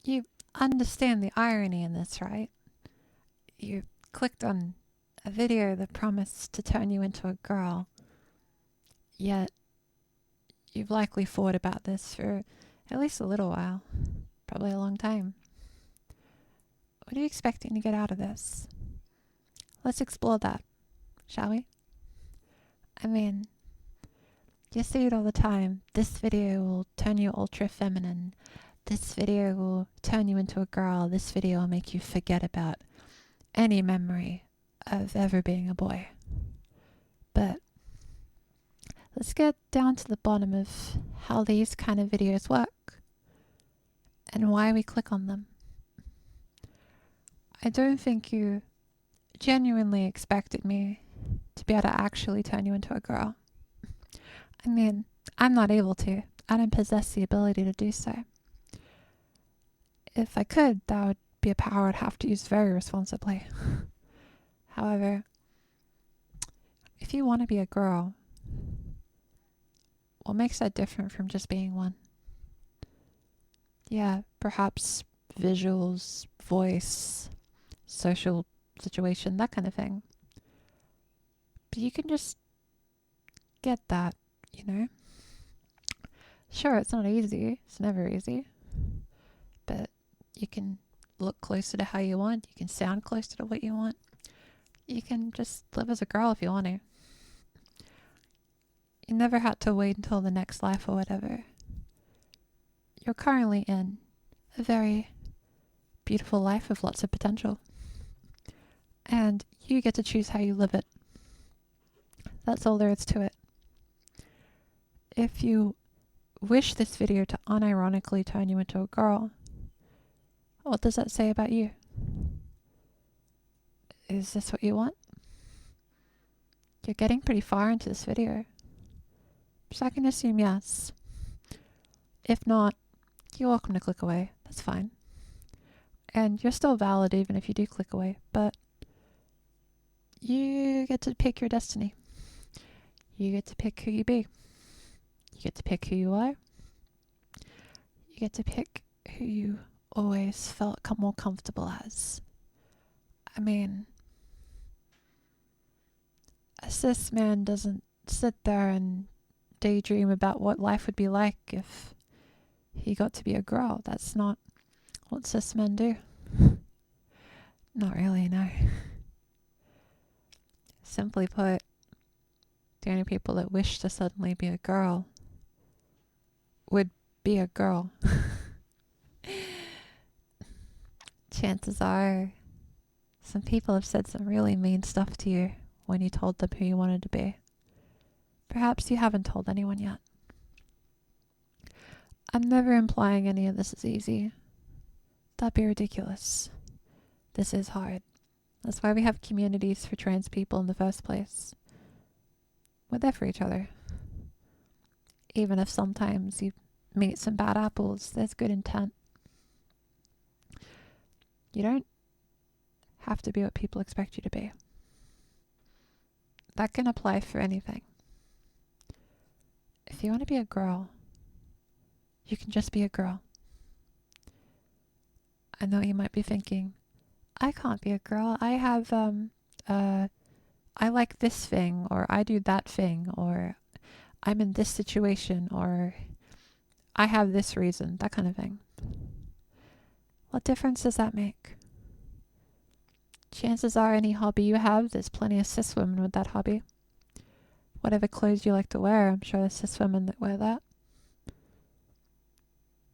You understand the irony in this, right? You clicked on a video that promised to turn you into a girl, yet you've likely thought about this for at least a little while, probably a long time. What are you expecting to get out of this? Let's explore that, shall we? I mean, you see it all the time. This video will turn you ultra feminine. This video will turn you into a girl. This video will make you forget about any memory of ever being a boy. But let's get down to the bottom of how these kind of videos work and why we click on them. I don't think you genuinely expected me to be able to actually turn you into a girl. I mean, I'm not able to. I don't possess the ability to do so. If I could, that would be a power I'd have to use very responsibly. However, if you want to be a girl, what makes that different from just being one? Yeah, perhaps visuals, voice, social situation, that kind of thing. But you can just get that, you know? Sure, it's not easy. It's never easy. But you can look closer to how you want. You can sound closer to what you want. You can just live as a girl if you want to. You never had to wait until the next life or whatever. You're currently in a very beautiful life with lots of potential. And you get to choose how you live it. That's all there is to it. If you wish this video to unironically turn you into a girl, what does that say about you? Is this what you want? You're getting pretty far into this video, so I can assume yes. If not, you're welcome to click away. That's fine. And you're still valid even if you do click away, but you get to pick your destiny. You get to pick who you be. You get to pick who you are. You get to pick who you always felt more comfortable as. I mean, a cis man doesn't sit there and daydream about what life would be like if he got to be a girl. That's not what cis men do. Not really, no. Simply put, the only people that wish to suddenly be a girl would be a girl. Chances are some people have said some really mean stuff to you when you told them who you wanted to be. Perhaps you haven't told anyone yet. I'm never implying any of this is easy. That'd be ridiculous. This is hard. That's why we have communities for trans people in the first place. We're there for each other. Even if sometimes you meet some bad apples, there's good intent. You don't have to be what people expect you to be. That can apply for anything. If you want to be a girl, you can just be a girl. I know you might be thinking, I can't be a girl. I have, I like this thing, or I do that thing, or I'm in this situation, or I have this reason, that kind of thing. What difference does that make? Chances are any hobby you have, there's plenty of cis women with that hobby. Whatever clothes you like to wear, I'm sure there's cis women that wear that.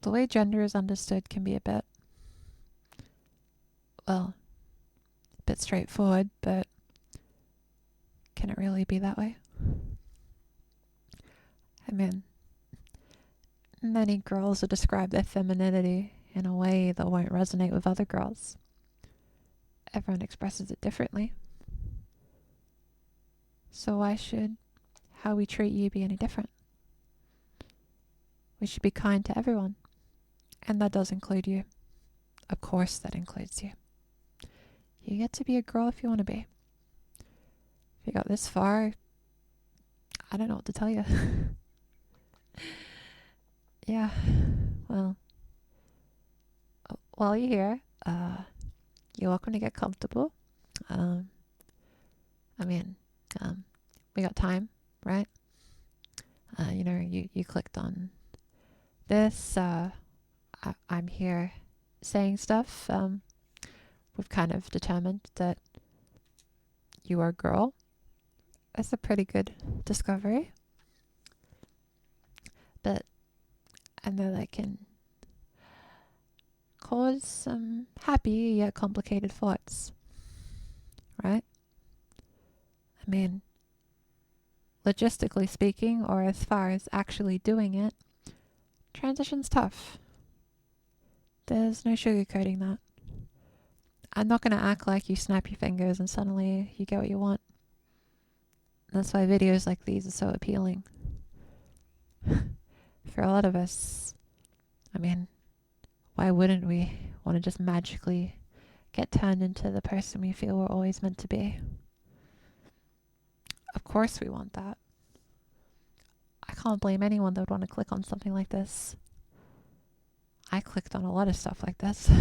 The way gender is understood can be a bit straightforward, but can it really be that way? I mean, many girls will describe their femininity in a way that won't resonate with other girls. Everyone expresses it differently. So why should how we treat you be any different? We should be kind to everyone. And that does include you. Of course that includes you. You get to be a girl if you want to be. If you got this far, I don't know what to tell you. Yeah, well, while you're here, you're welcome to get comfortable. Um, I mean, we got time, right? You clicked on this. I'm here saying stuff. We've kind of determined that you are a girl. That's a pretty good discovery. But I know that can cause some happy yet complicated thoughts, right? I mean, logistically speaking, or as far as actually doing it, transition's tough. There's no sugarcoating that. I'm not going to act like you snap your fingers and suddenly you get what you want. That's why videos like these are so appealing. For a lot of us, I mean, why wouldn't we want to just magically get turned into the person we feel we're always meant to be? Of course we want that. I can't blame anyone that would want to click on something like this. I clicked on a lot of stuff like this.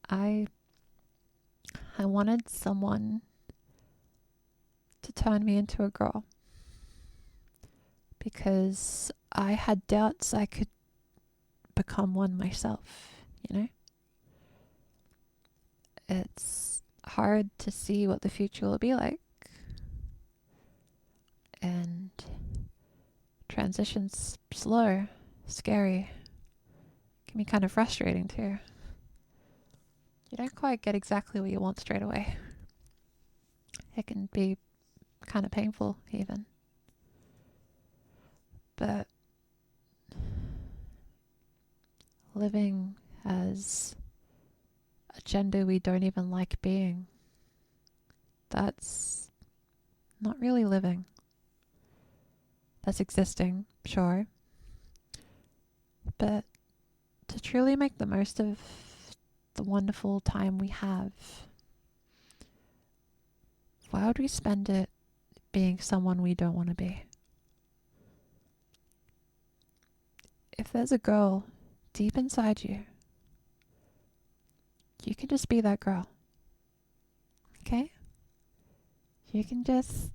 I wanted someone to turn me into a girl because I had doubts I could become one myself, you know? It's hard to see what the future will be like. And transition's slow, scary, can be kind of frustrating too. You don't quite get exactly what you want straight away. It can be kind of painful even. But living as a gender we don't even like being, that's not really living. That's existing, sure. But to truly make the most of the wonderful time we have, why would we spend it being someone we don't want to be? If there's a girl deep inside you, you can just be that girl. Okay? You can just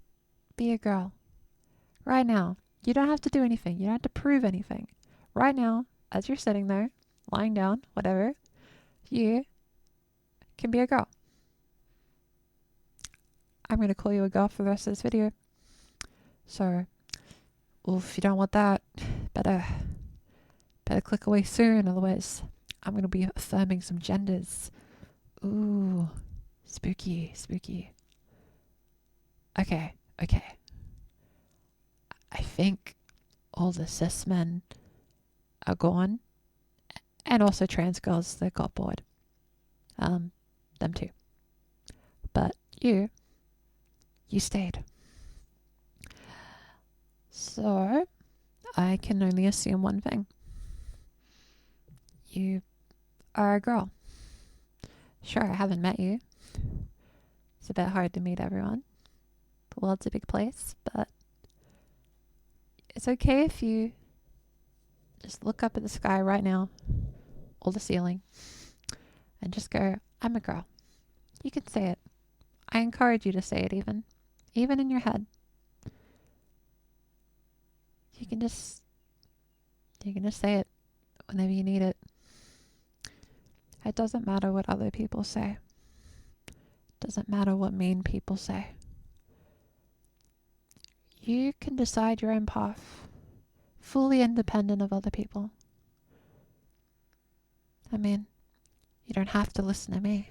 be a girl. Right now. You don't have to do anything. You don't have to prove anything. Right now, as you're sitting there, lying down, whatever, you can be a girl. I'm going to call you a girl for the rest of this video. So, if you don't want that, better click away soon. Otherwise, I'm going to be affirming some genders. Ooh, spooky. Okay. I think all the cis men are gone. And also trans girls that got bored. Them too. But you stayed. So, I can only assume one thing. You are a girl. Sure, I haven't met you. It's a bit hard to meet everyone. The world's a big place, but it's okay if you just look up at the sky right now, or the ceiling, and just go, I'm a girl. You can say it. I encourage you to say it even in your head. You can just say it whenever you need it. It doesn't matter what other people say. It doesn't matter what mean people say. You can decide your own path, fully independent of other people. I mean, you don't have to listen to me.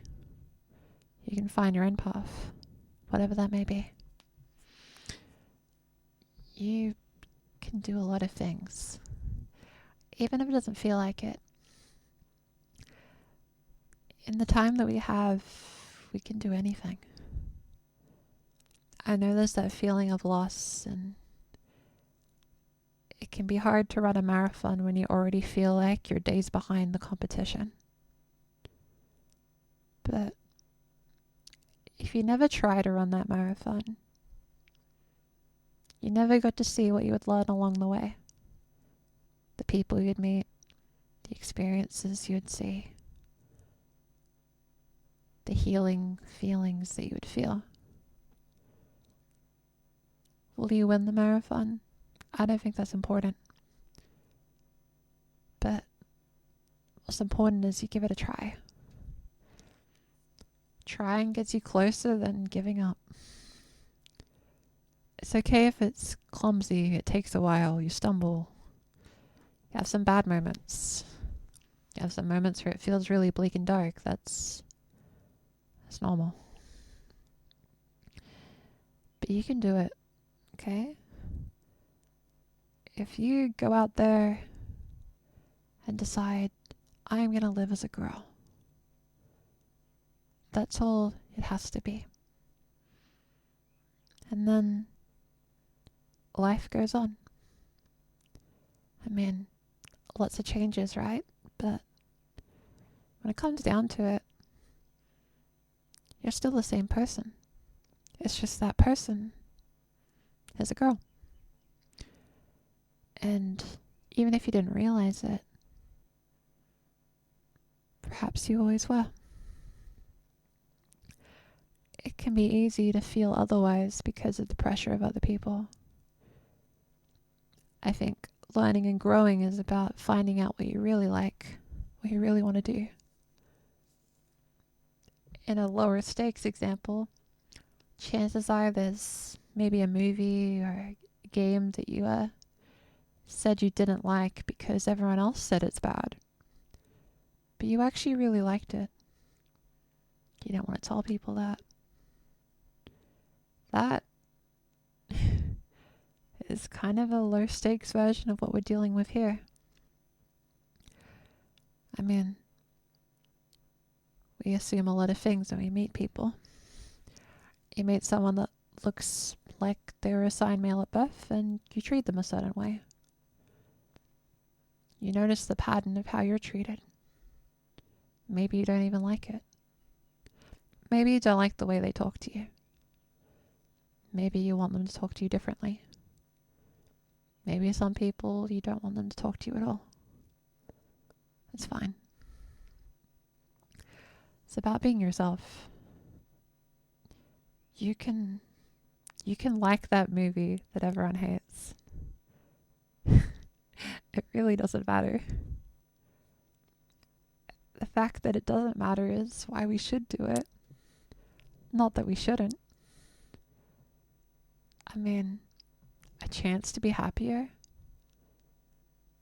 You can find your own path, whatever that may be. You can do a lot of things, even if it doesn't feel like it. In the time that we have, we can do anything. I know there's that feeling of loss, and it can be hard to run a marathon when you already feel like you're days behind the competition. But if you never try to run that marathon, you never got to see what you would learn along the way. The people you'd meet, the experiences you'd see. the healing feelings that you would feel. Will you win the marathon? I don't think that's important. But what's important is you give it a try. Trying gets you closer than giving up. It's okay if it's clumsy, it takes a while, you stumble. You have some bad moments. You have some moments where it feels really bleak and dark. That's normal. But you can do it, okay? If you go out there and decide, I'm going to live as a girl, that's all it has to be. And then life goes on. I mean, lots of changes, right? But when it comes down to it, you're still the same person. It's just that person is a girl. And even if you didn't realize it, perhaps you always were. It can be easy to feel otherwise because of the pressure of other people. I think learning and growing is about finding out what you really like, what you really want to do. In a lower stakes example, chances are there's maybe a movie or a game that you said you didn't like because everyone else said it's bad. But you actually really liked it. You don't want to tell people that. That is kind of a low stakes version of what we're dealing with here. I mean, we assume a lot of things when we meet people. You meet someone that looks like they were assigned male at birth and you treat them a certain way. You notice the pattern of how you're treated. Maybe you don't even like it. Maybe you don't like the way they talk to you. Maybe you want them to talk to you differently. Maybe some people you don't want them to talk to you at all. It's fine. It's about being yourself. You can like that movie that everyone hates. It really doesn't matter. The fact that it doesn't matter is why we should do it. Not that we shouldn't. I mean, a chance to be happier,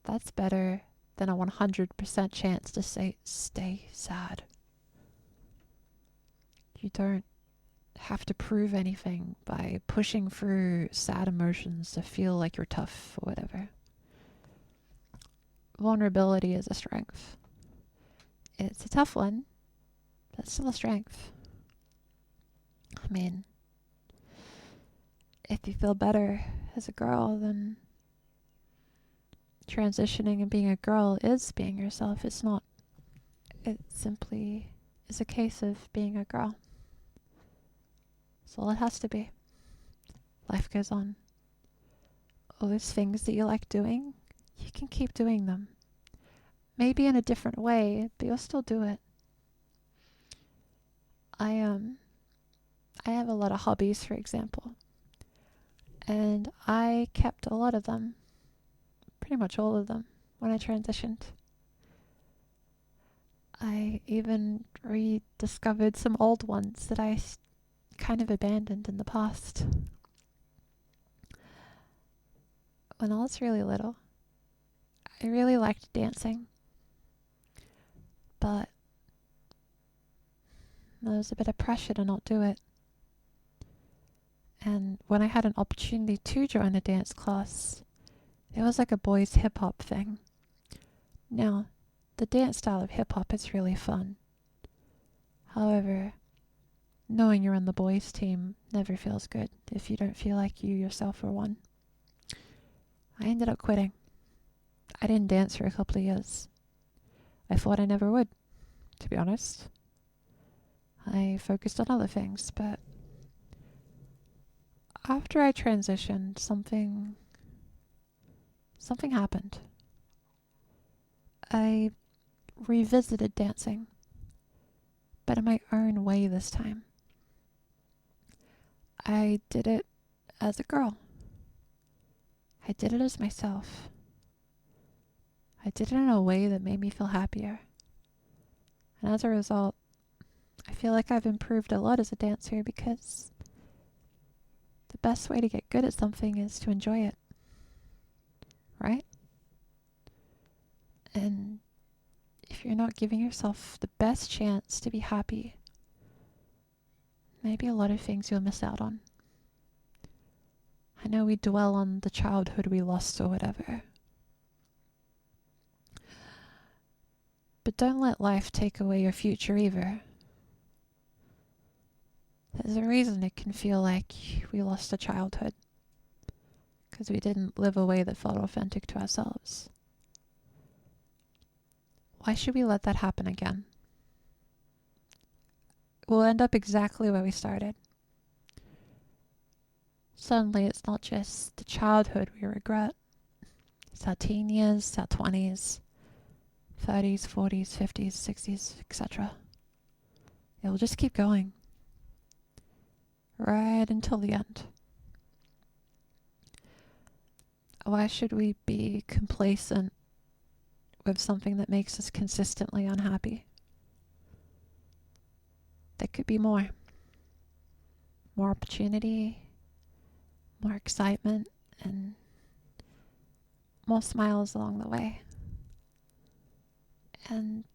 that's better than a 100% chance to stay sad. You don't have to prove anything by pushing through sad emotions to feel like you're tough or whatever. Vulnerability is a strength. It's a tough one, but it's still a strength. I mean, if you feel better as a girl, then transitioning and being a girl is being yourself. It's not. It simply is a case of being a girl. That's all it has to be. Life goes on. All those things that you like doing, you can keep doing them. Maybe in a different way, but you'll still do it. I have a lot of hobbies, for example. And I kept a lot of them, pretty much all of them, when I transitioned. I even rediscovered some old ones that I kind of abandoned in the past. When I was really little, I really liked dancing. But there was a bit of pressure to not do it. And when I had an opportunity to join a dance class, it was like a boys' hip-hop thing. Now, the dance style of hip-hop is really fun. However, knowing you're on the boys' team never feels good if you don't feel like you yourself are one. I ended up quitting. I didn't dance for a couple of years. I thought I never would, to be honest. I focused on other things, but after I transitioned, something happened. I revisited dancing, but in my own way this time. I did it as a girl. I did it as myself. I did it in a way that made me feel happier. And as a result, I feel like I've improved a lot as a dancer because the best way to get good at something is to enjoy it. Right? And if you're not giving yourself the best chance to be happy, maybe a lot of things you'll miss out on. I know we dwell on the childhood we lost or whatever. But don't let life take away your future either. There's a reason it can feel like we lost a childhood. Because we didn't live a way that felt authentic to ourselves. Why should we let that happen again? We'll end up exactly where we started. Suddenly it's not just the childhood we regret. It's our teen years, our 20s, 30s, 40s, 50s, 60s, etc. It will just keep going. Right until the end. Why should we be complacent with something that makes us consistently unhappy? There could be more. More opportunity, more excitement, and more smiles along the way. And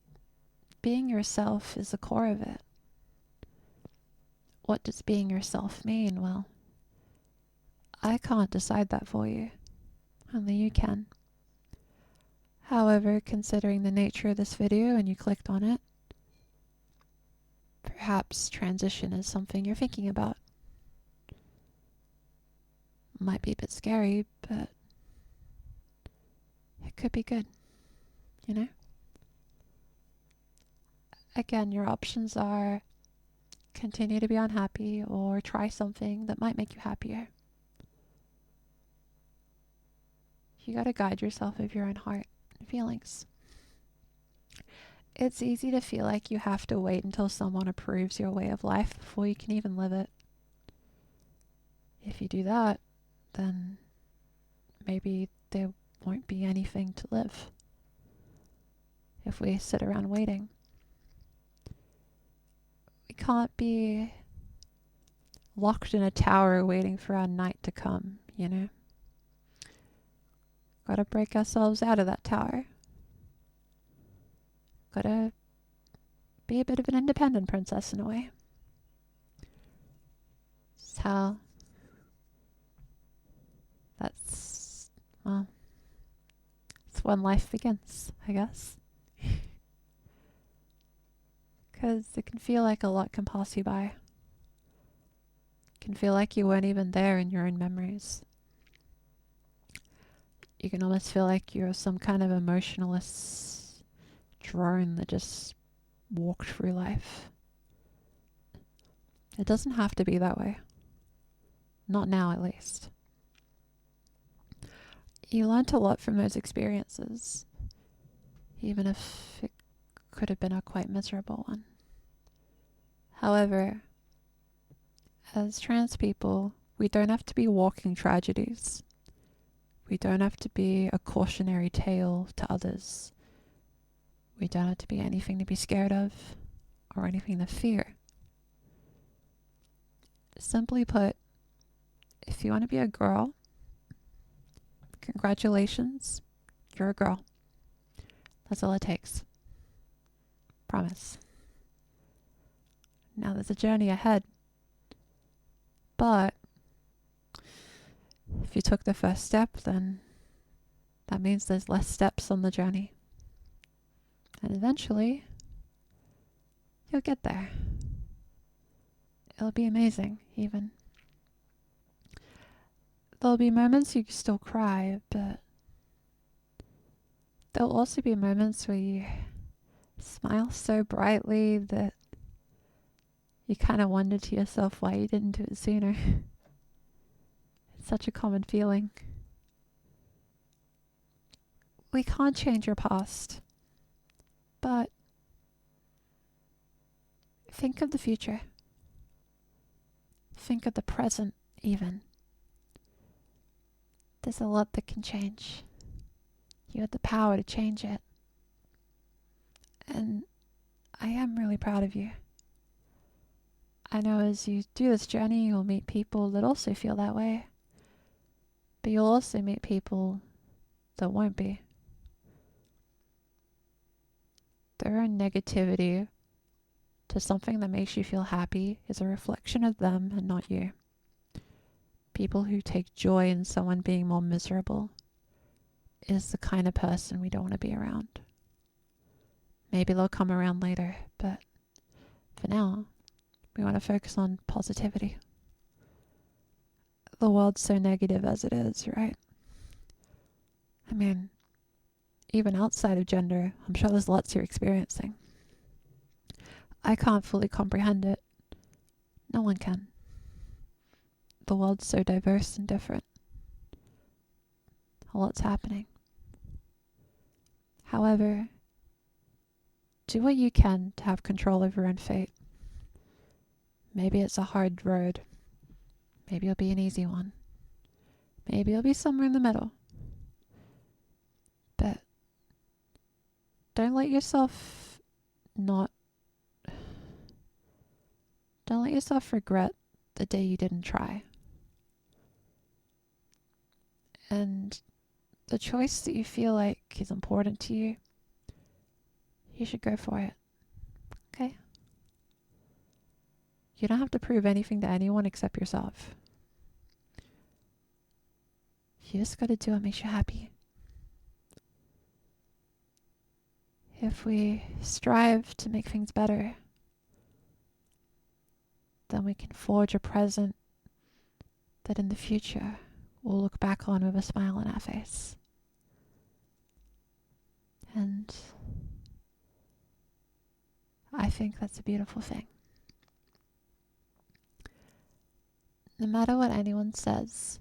being yourself is the core of it. What does being yourself mean? Well, I can't decide that for you. Only you can. However, considering the nature of this video and you clicked on it, perhaps transition is something you're thinking about. Might be a bit scary, but it could be good, you know? Again, your options are continue to be unhappy or try something that might make you happier. You gotta guide yourself with your own heart and feelings. It's easy to feel like you have to wait until someone approves your way of life before you can even live it. If you do that, then maybe there won't be anything to live if we sit around waiting. We can't be locked in a tower waiting for our night to come, you know? Gotta break ourselves out of that tower. Gotta be a bit of an independent princess in a way. That's how... That's when life begins, I guess. Because it can feel like a lot can pass you by. It can feel like you weren't even there in your own memories. You can almost feel like you're some kind of emotionless drone that just walked through life. It doesn't have to be that way. Not now, at least. You learnt a lot from those experiences, even if it could have been a quite miserable one. However, as trans people, we don't have to be walking tragedies. We don't have to be a cautionary tale to others. We don't have to be anything to be scared of or anything to fear. Simply put, if you want to be a girl, congratulations, you're a girl. That's all it takes. Promise. Now there's a journey ahead. But if you took the first step, then that means there's less steps on the journey. And eventually, you'll get there. It'll be amazing, even. There'll be moments you still cry, but there'll also be moments where you smile so brightly that you kind of wonder to yourself why you didn't do it sooner. It's such a common feeling. We can't change your past, but Think of the future. Think of the present, even. There's a lot that can change. You have the power to change it. And I am really proud of you. I know as you do this journey, you'll meet people that also feel that way. But you'll also meet people that won't be. Their own negativity to something that makes you feel happy is a reflection of them and not you. People who take joy in someone being more miserable is the kind of person we don't want to be around. Maybe they'll come around later, but for now, we want to focus on positivity. The world's so negative as it is, right? I mean, even outside of gender, I'm sure there's lots you're experiencing. I can't fully comprehend it. No one can. The world's so diverse and different. A lot's happening. However, do what you can to have control over your own fate. Maybe it's a hard road. Maybe it'll be an easy one. Maybe it'll be somewhere in the middle. But don't let yourself regret the day you didn't try. And the choice that you feel like is important to you, you should go for it. Okay? You don't have to prove anything to anyone except yourself. You just gotta do what makes you happy. If we strive to make things better, then we can forge a present that in the future we'll look back on with a smile on our face. And I think that's a beautiful thing. No matter what anyone says,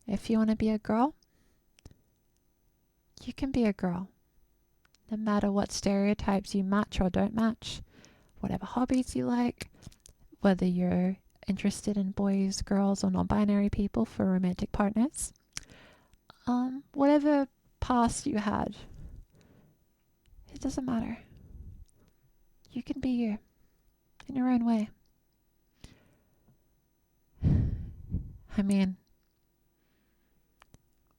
if you want to be a girl, you can be a girl. No matter what stereotypes you match or don't match, whatever hobbies you like, whether you're interested in boys, girls, or non-binary people for romantic partners, whatever past you had, it doesn't matter. You can be you in your own way. I mean,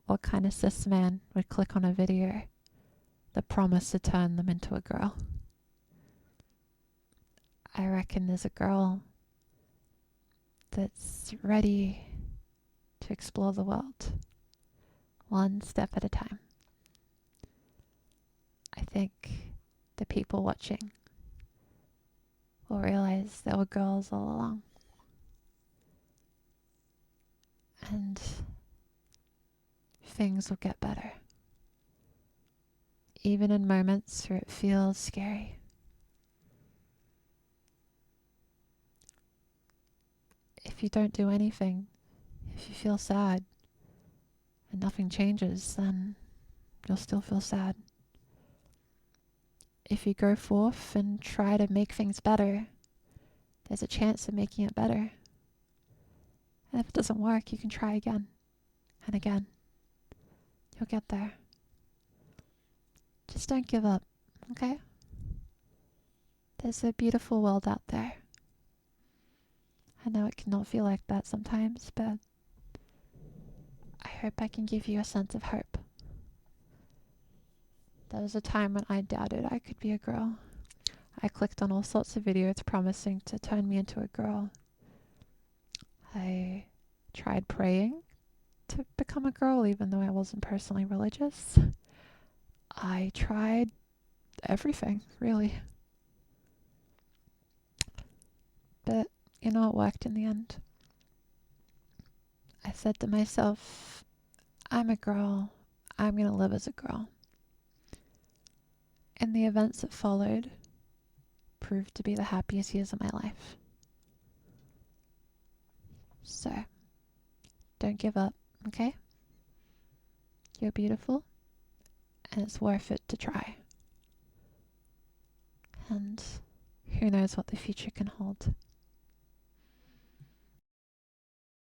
what kind of cis man would click on a video that promised to turn them into a girl? I reckon there's a girl that's ready to explore the world, one step at a time. I think the people watching will realize there were girls all along. And things will get better. Even in moments where it feels scary. If you don't do anything, if you feel sad and nothing changes, then you'll still feel sad. If you go forth and try to make things better, there's a chance of making it better. And if it doesn't work, you can try again and again. You'll get there. Just don't give up, okay? There's a beautiful world out there. I know it cannot feel like that sometimes, but I hope I can give you a sense of hope. There was a time when I doubted I could be a girl. I clicked on all sorts of videos promising to turn me into a girl. I tried praying to become a girl, even though I wasn't personally religious. I tried everything, really. But, it worked in the end. I said to myself, I'm a girl. I'm going to live as a girl. And the events that followed proved to be the happiest years of my life. So, don't give up, okay? You're beautiful, and it's worth it to try. And who knows what the future can hold.